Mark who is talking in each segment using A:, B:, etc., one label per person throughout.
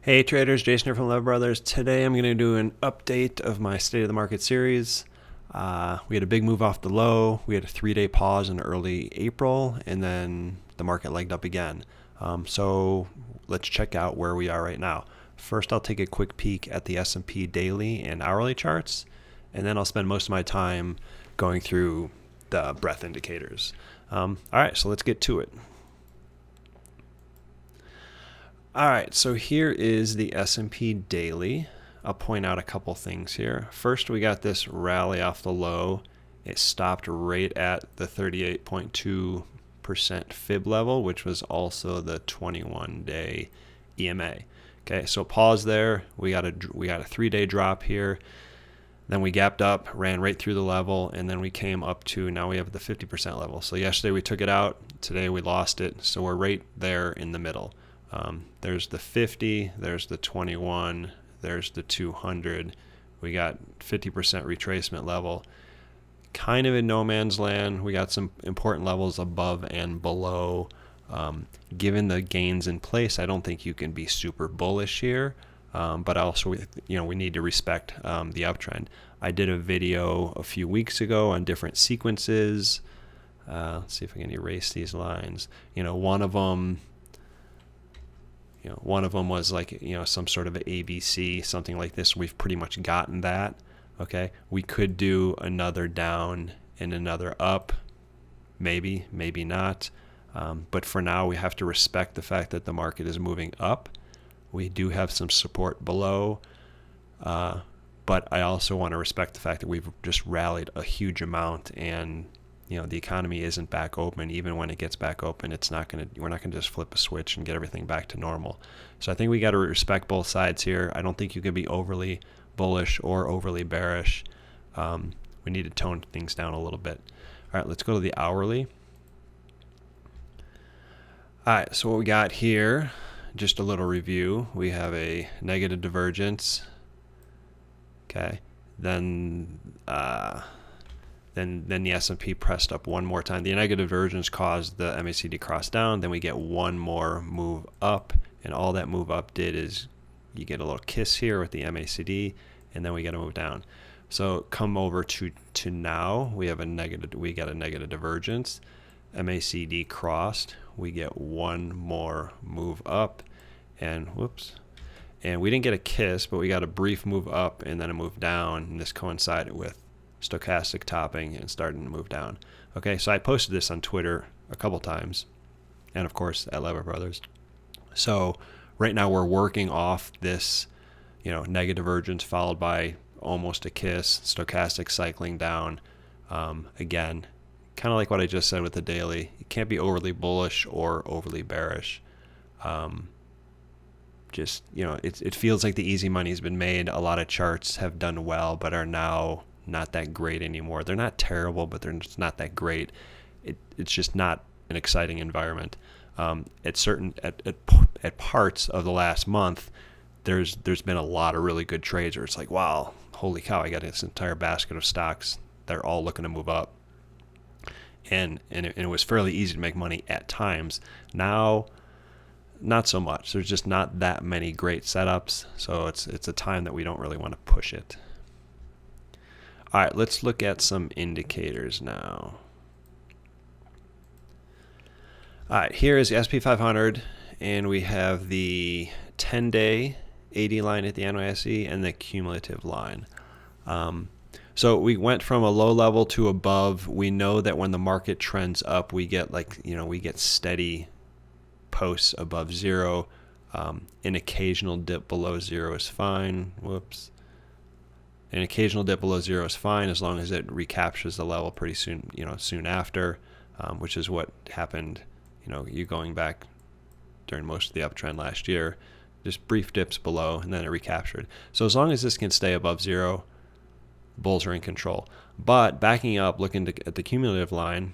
A: Hey traders, Jason here from Leavitt Brothers. Today I'm going to do an update of my State of the Market series. We had a big move off the low. We had a 3-day pause in early April, and then the market legged up again. So let's check out where we are right now. First, I'll take a quick peek at the Smp Daily and hourly charts, and then I'll spend most of my time going through the breadth indicators. All right, so let's get to it. All right, so here is the Smp Daily. I'll point out a couple things here. First, we got this rally off the low. It stopped right at the 38.2% fib level, which was also the 21-day EMA. Okay, so pause there. We got a 3-day drop here. Then we gapped up, ran right through the level, and then we came up to, now we have the 50% level. So yesterday we took it out. Today we lost it. So we're right there in the middle. There's the 50, there's the 21, there's the 200. We got 50% retracement level. Kind of in no man's land. We got some important levels above and below. Given the gains in place, I don't think you can be super bullish here. But also, we need to respect the uptrend. I did a video a few weeks ago on different sequences. Let's see if I can erase these lines. One of them was like, some sort of an ABC, something like this. We've pretty much gotten that. Okay, we could do another down and another up, maybe not. But for now, we have to respect the fact that the market is moving up. We do have some support below, but I also want to respect the fact that we've just rallied a huge amount, and the economy isn't back open. Even when it gets back open, we're not gonna just flip a switch and get everything back to normal. So I think we got to respect both sides here. I don't think you can be overly bullish or overly bearish. We need to tone things down a little bit. All right, let's go to the hourly. All right, so what we got here, just a little review. We have a negative divergence. Okay, then the S&P pressed up one more time. The negative divergence caused the MACD cross down. Then we get one more move up, and all that move up did is you get a little kiss here with the MACD, and then we got to move down. So come over to now. We got a negative divergence. MACD crossed. We get one more move up, and and we didn't get a kiss, but we got a brief move up and then a move down, and this coincided with stochastic topping and starting to move down. Okay, so I posted this on Twitter a couple times, and of course at Leavitt Brothers. So right now we're working off this, negative divergence followed by almost a kiss, stochastic cycling down. Again, kind of like what I just said with the daily, you can't be overly bullish or overly bearish. It feels like the easy money's been made. A lot of charts have done well, but are now not that great anymore. They're not terrible, but they're just not that great. It's just not an exciting environment. At parts of the last month, there's been a lot of really good trades where it's like, wow, holy cow, I got this entire basket of stocks. They're all looking to move up, and it was fairly easy to make money at times. Now, not so much. There's just not that many great setups, so it's a time that we don't really want to push it. All right, let's look at some indicators now. All right, here is the SP 500, and we have the 10-day 80 line at the NYSE and the cumulative line. So we went from a low level to above. We know that when the market trends up, we get steady posts above zero. An occasional dip below zero is fine. An occasional dip below zero is fine as long as it recaptures the level pretty soon, soon after, which is what happened, you going back during most of the uptrend last year, just brief dips below and then it recaptured. So as long as this can stay above zero, bulls are in control. But backing up, looking at the cumulative line,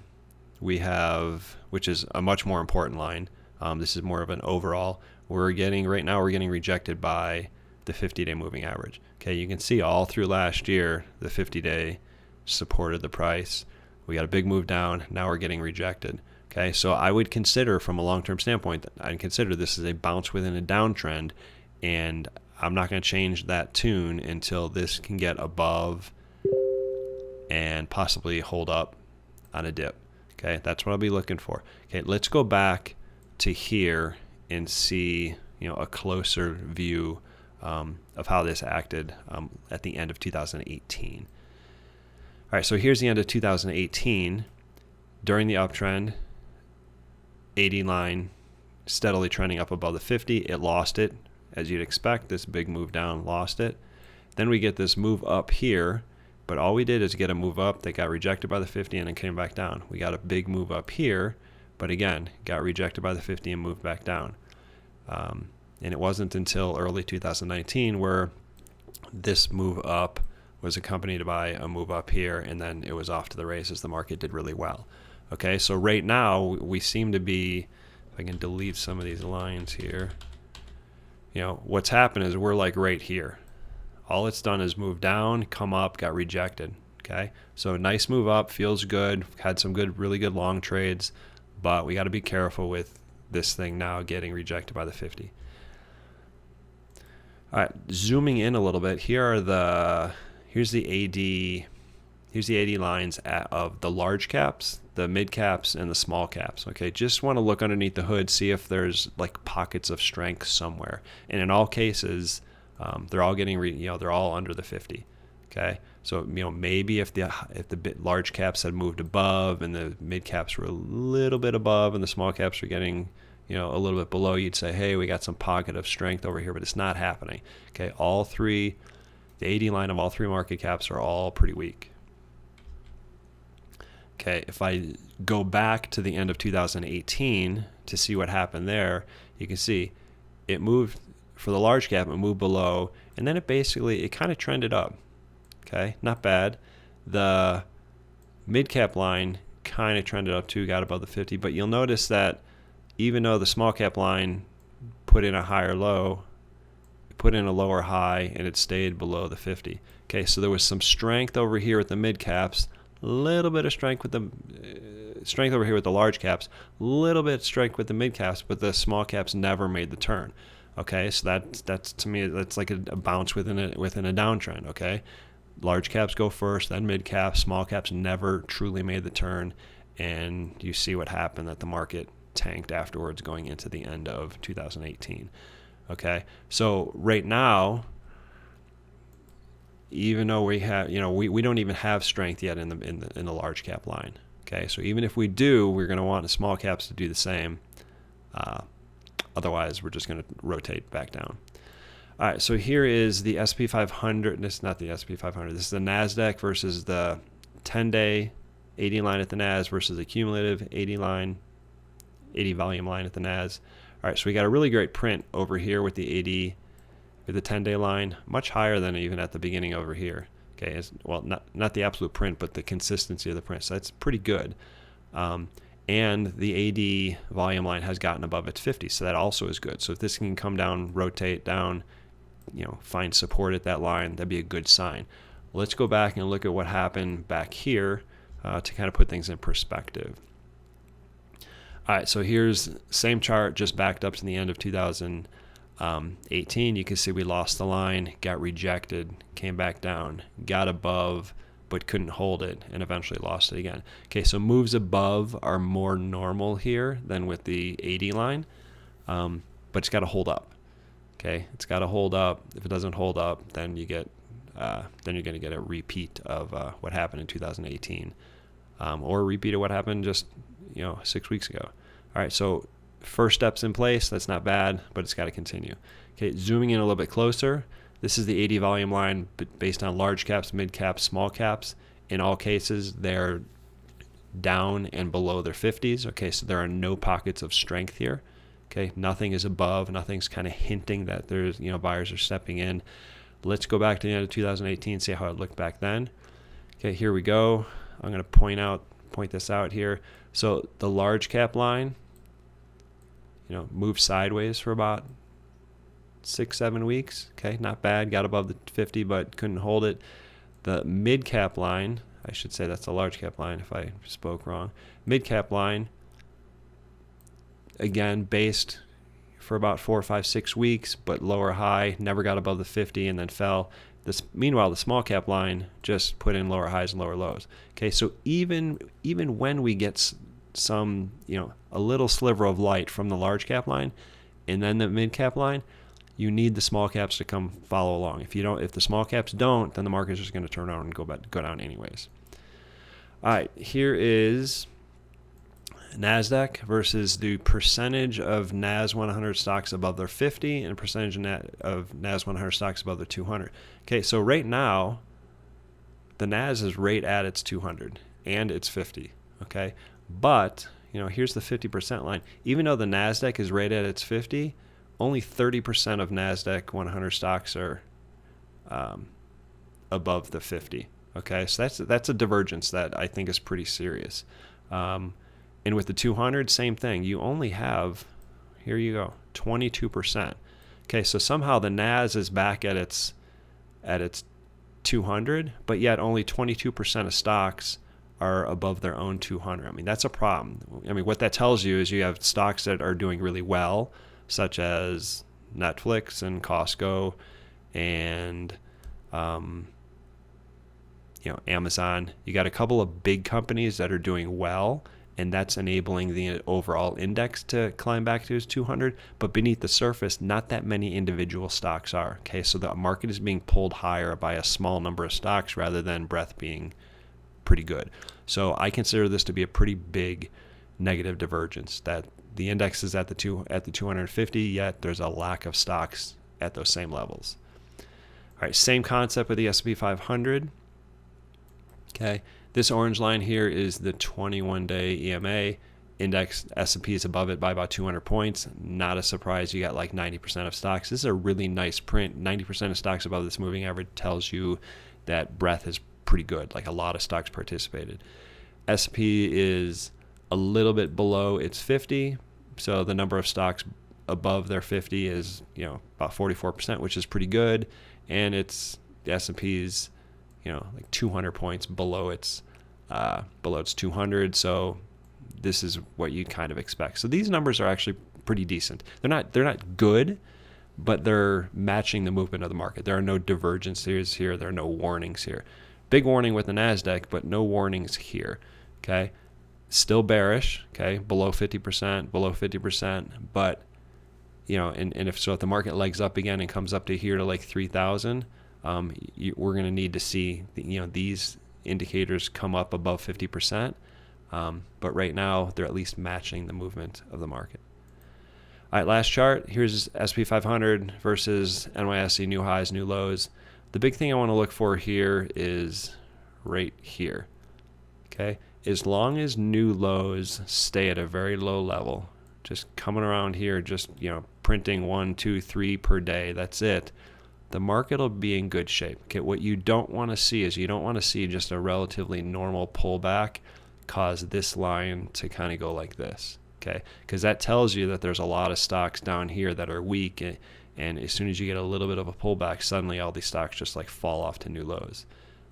A: we have, which is a much more important line. This is more of an overall. Right now we're getting rejected by the 50-day moving average. Okay, you can see all through last year, the 50-day supported the price. We got a big move down. Now we're getting rejected. Okay, so I would consider, from a long-term standpoint, I'd consider this as a bounce within a downtrend, and I'm not going to change that tune until this can get above and possibly hold up on a dip. Okay, that's what I'll be looking for. Okay, let's go back to here and see, a closer view of how this acted at the end of 2018. All right, so here's the end of 2018. During the uptrend, 80 line steadily trending up above the 50. It lost it, as you'd expect. This big move down, lost it. Then we get this move up here, but all we did is get a move up that got rejected by the 50 and then came back down. We got a big move up here, but again, got rejected by the 50 and moved back down. And it wasn't until early 2019 where this move up was accompanied by a move up here, and then it was off to the races. The market did really well. Okay, so right now we seem to be, if I can delete some of these lines here, what's happened is we're like right here. All it's done is move down, come up, got rejected. Okay, so nice move up, feels good, had some really good long trades, but we got to be careful with this thing now getting rejected by the 50. All right, zooming in a little bit, here's the AD lines of the large caps, the mid caps, and the small caps. Okay, just want to look underneath the hood, see if there's like pockets of strength somewhere. And in all cases, they're all getting they're all under the 50. Okay, so maybe if the large caps had moved above and the mid caps were a little bit above and the small caps were getting a little bit below, you'd say, hey, we got some pocket of strength over here, but it's not happening. Okay, the 80 line of all three market caps are all pretty weak. Okay, if I go back to the end of 2018 to see what happened there, you can see it moved, for the large cap, it moved below, and then it kind of trended up. Okay, not bad. The mid cap line kind of trended up too, got above the 50, but you'll notice that even though the small cap line put in a higher low, it put in a lower high, and it stayed below the 50. Okay, so there was some strength over here with the mid caps, a little bit of strength with the strength over here with the large caps, a little bit of strength with the mid caps, but the small caps never made the turn. Okay, so that's to me, that's like a bounce within a downtrend. Okay, large caps go first, then mid caps, small caps never truly made the turn, and you see what happened, that the market tanked afterwards going into the end of 2018. Okay, so right now, even though we have, we don't even have strength yet in the large cap line. Okay, so even if we do, we're going to want the small caps to do the same. Otherwise, we're just going to rotate back down. All right, so here is the SP 500. This is not the SP 500. This is the NASDAQ versus the 10-day 80 line at the NAS versus the cumulative 80 volume line at the NAS. All right, so we got a really great print over here with the 80, with the 10-day line, much higher than even at the beginning over here. Okay, well, not the absolute print, but the consistency of the print. So that's pretty good. And the AD volume line has gotten above its 50, so that also is good. So if this can come down, rotate down, find support at that line, that'd be a good sign. Let's go back and look at what happened back here to kind of put things in perspective. All right, so here's same chart, just backed up to the end of 2018. You can see we lost the line, got rejected, came back down, got above, but couldn't hold it, and eventually lost it again. Okay, so moves above are more normal here than with the 80 line, but it's got to hold up. Okay, it's got to hold up. If it doesn't hold up, then you're going to get a repeat of what happened in 2018, or a repeat of what happened just 6 weeks ago. All right, so first steps in place. That's not bad, but it's got to continue. Okay, zooming in a little bit closer. This is the 80 volume line based on large caps, mid caps, small caps. In all cases, they're down and below their 50s. Okay, so there are no pockets of strength here. Okay, nothing is above. Nothing's kind of hinting that there's buyers are stepping in. Let's go back to the end of 2018, see how it looked back then. Okay, here we go. I'm going to point this out here. So the large cap line, moved sideways for about 6-7 weeks. Okay, not bad. Got above the 50, but couldn't hold it. The mid cap line, I should say that's the large cap line if I spoke wrong. Mid cap line, again, based for about 4, 5, 6 weeks, but lower high, never got above the 50 and then fell. Meanwhile, the small cap line just put in lower highs and lower lows. Okay, so even when we get some, a little sliver of light from the large cap line and then the mid cap line, you need the small caps to come follow along. If the small caps don't, then the market is just going to turn around and go down anyways. All right, here is NASDAQ versus the percentage of NAS 100 stocks above their 50 and percentage of NAS 100 stocks above their 200. Okay, so right now, the NAS is right at its 200 and its 50. Okay, but here's the 50% line. Even though the NASDAQ is right at its 50, only 30% of NASDAQ 100 stocks are above the 50. Okay, so that's a divergence that I think is pretty serious. And with the 200, same thing. You only have, here you go, 22%. Okay, so somehow the NAS is back at its 200, but yet only 22% of stocks are above their own 200. I mean, that's a problem. I mean, what that tells you is you have stocks that are doing really well, such as Netflix and Costco and Amazon. You got a couple of big companies that are doing well, and that's enabling the overall index to climb back to its 200. But beneath the surface, not that many individual stocks are. Okay, so the market is being pulled higher by a small number of stocks rather than breadth being pretty good. So I consider this to be a pretty big negative divergence, that the index is at the 250, yet there's a lack of stocks at those same levels. All right, same concept with the S&P 500. Okay, this orange line here is the 21-day EMA index. S&P is above it by about 200 points. Not a surprise. You got like 90% of stocks. This is a really nice print. 90% of stocks above this moving average tells you that breadth is pretty good. Like a lot of stocks participated. S&P is a little bit below its 50. So the number of stocks above their 50 is, about 44%, which is pretty good. And the S&P's like 200 points below its 200. So this is what you kind of expect. So these numbers are actually pretty decent. They're not good, but they're matching the movement of the market. There are no divergences here. There are no warnings here. Big warning with the NASDAQ, but no warnings here. Okay, still bearish. Okay, below 50%, but and if the market legs up again and comes up to here to like 3,000. We're going to need to see these indicators come up above 50%, but right now they're at least matching the movement of the market. All right, last chart. Here's S&P 500 versus NYSE, new highs, new lows. The big thing I want to look for here is right here. Okay, as long as new lows stay at a very low level, just coming around here, just printing 1, 2, 3 per day, that's it. The market will be in good shape. Okay, what you don't want to see is just a relatively normal pullback cause this line to kind of go like this. Okay, because that tells you that there's a lot of stocks down here that are weak, and as soon as you get a little bit of a pullback, suddenly all these stocks just like fall off to new lows.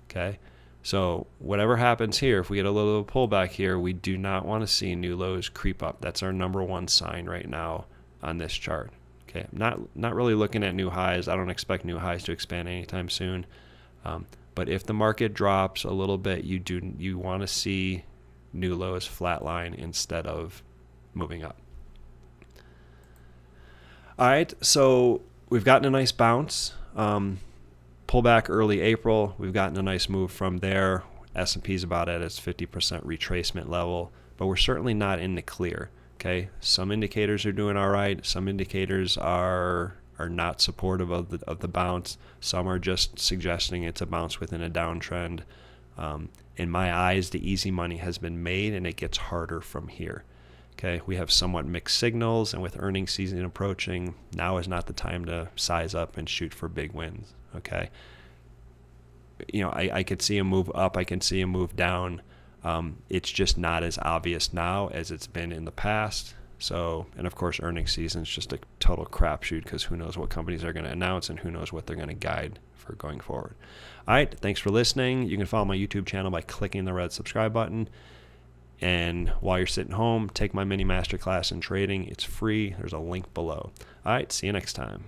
A: Okay, so whatever happens here, if we get a little pullback here, we do not want to see new lows creep up. That's our number one sign right now on this chart. Okay, I'm not really looking at new highs. I don't expect new highs to expand anytime soon. But if the market drops a little bit, you want to see new lows flatline instead of moving up. All right, so we've gotten a nice bounce. Pullback early April. We've gotten a nice move from there. S&P is about at its 50% retracement level, but we're certainly not in the clear. Okay, some indicators are doing all right. Some indicators are not supportive of the bounce. Some are just suggesting it's a bounce within a downtrend. In my eyes, the easy money has been made, and it gets harder from here. Okay, we have somewhat mixed signals, and with earnings season approaching, now is not the time to size up and shoot for big wins. Okay, I could see a move up. I can see a move down. It's just not as obvious now as it's been in the past. So, and of course, earnings season is just a total crapshoot because who knows what companies are going to announce and who knows what they're going to guide for going forward. All right, thanks for listening. You can follow my YouTube channel by clicking the red subscribe button. And while you're sitting home, take my mini masterclass in trading. It's free. There's a link below. All right, see you next time.